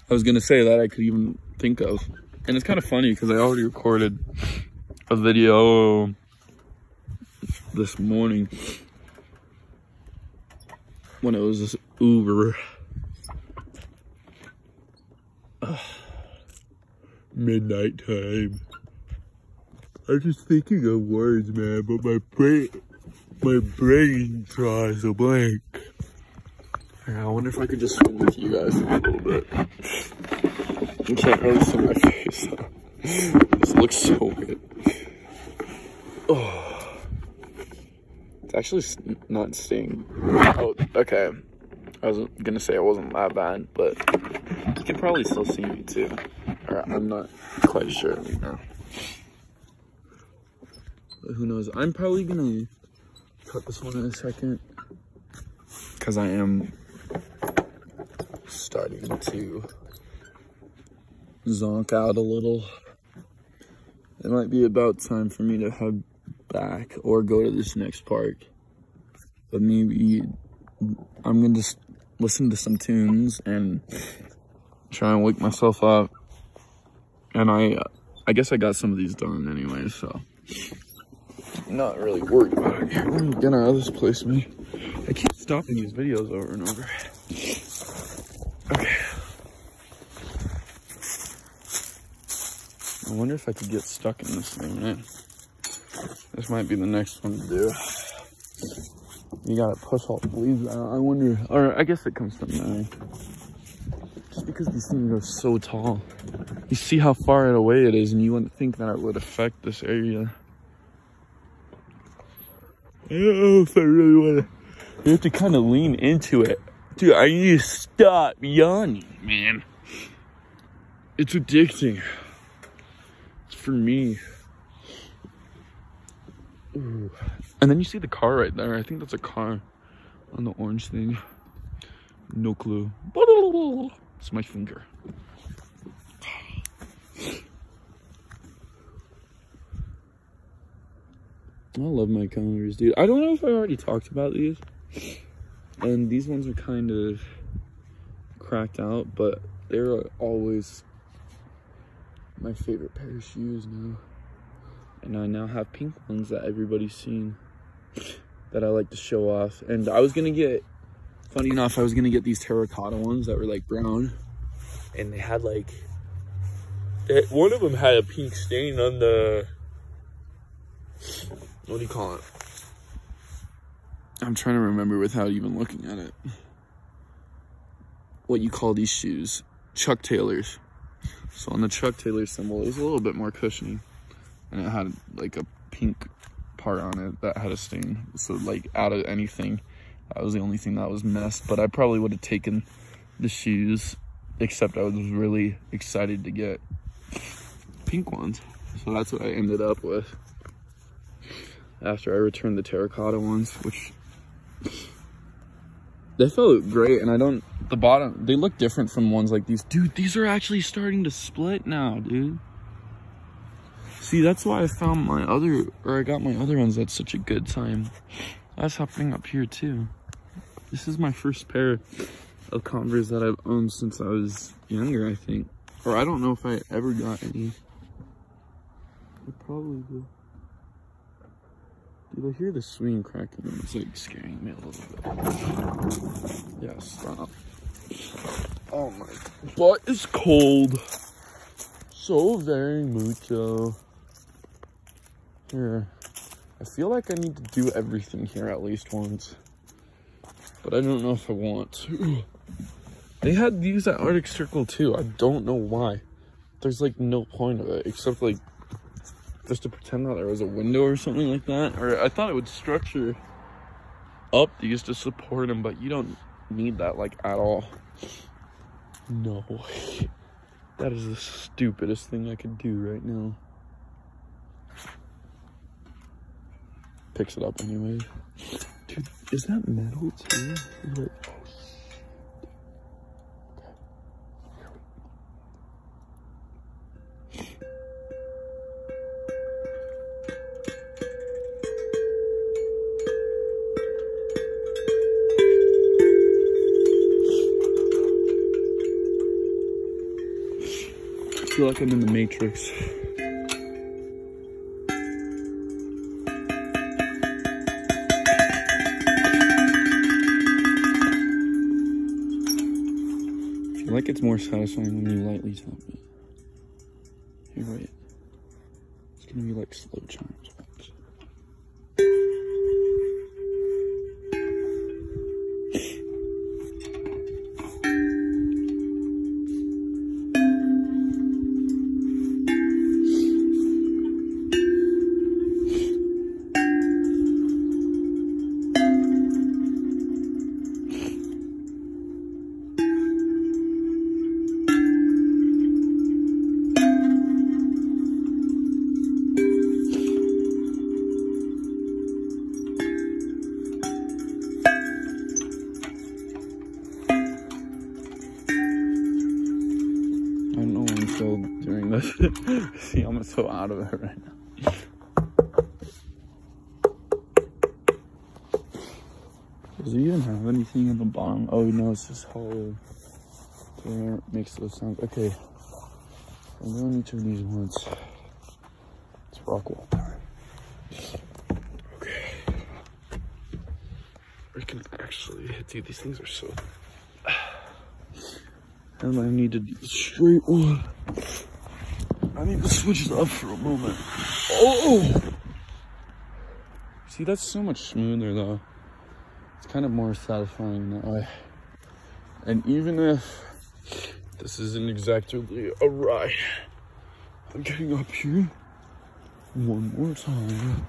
I was gonna say that I could even think of. And it's kind of funny because I already recorded a video this morning when it was this Uber. Midnight time. I'm just thinking of words, man, but my brain draws a blank. I wonder if I could just swim with you guys a little bit. You can't really see my face. This looks so weird. Oh. It's actually not staying. Oh, okay. I was gonna say it wasn't that bad, but you can probably still see me too. Or I'm not quite sure right now. But who knows? I'm probably gonna cut this one in a second because I am starting to zonk out a little. It might be about time for me to head back or go to this next park. But maybe I'm gonna just listen to some tunes and try and wake myself up. And I guess I got some of these done anyway, so I'm not really worried about it. Let me get out of this place, man. I keep stopping these videos over and over. Okay. I wonder if I could get stuck in this thing, man. This might be the next one to do. You gotta push all the leaves out. I wonder, or I guess it comes from there. Just because these things are so tall. You see how far away it is, and you wouldn't think that it would affect this area. I don't know if I really want to. You have to kind of lean into it. Dude, I need to stop yawning, man. It's addicting. It's for me. Ooh. And then you see the car right there. I think that's a car on the orange thing. No clue. It's my finger. I love my calendars, dude. I don't know if I already talked about these. And these ones are kind of cracked out, but they're always my favorite pair of shoes now. And I now have pink ones that everybody's seen that I like to show off. And I was gonna get, funny enough, I was gonna get these terracotta ones that were like brown. And they had like, one of them had a pink stain on the, what do you call it? I'm trying to remember without even looking at it. What you call these shoes. Chuck Taylors. So on the Chuck Taylor symbol, it was a little bit more cushiony. And it had like a pink part on it that had a stain. So like out of anything, that was the only thing that was messed. But I probably would have taken the shoes, except I was really excited to get pink ones. So that's what I ended up with. After I returned the terracotta ones, which they felt great, and I don't, the bottom, they look different from ones like these. Dude, these are actually starting to split now, dude. See, that's why I found my other, or I got my other ones at such a good time. That's happening up here too. This is my first pair of Converse that I've owned since I was younger, I think. Or I don't know if I ever got any. I probably did. Dude, I hear the swing cracking and it's like scaring me a little bit. Yeah, stop. Oh my butt is cold. So very mucho. Here. I feel like I need to do everything here at least once. But I don't know if I want to. They had these at Arctic Circle too. I don't know why. There's like no point of it except like just to pretend that there was a window or something like that. Or I thought it would structure up these to support them, but you don't need that like at all. No. That is the stupidest thing I could do right now. Picks it up anyway. Dude, is that metal too? Like, feel like I'm in the Matrix. I feel like it's more satisfying when you lightly tap it. You're right. It's gonna be like slow chimes. During this. See, I'm so out of it right now. Does it even have anything in the bottom? Oh no, it's just hollow. So it makes those sounds. Okay, I'm doing each of these ones. It's rock wall time. Okay, we can actually, dude, these things are so. And I need to do the straight one. I need to switch it up for a moment. Oh! See, that's so much smoother though. It's kind of more satisfying that way. And even if this isn't exactly a ride, I'm getting up here one more time.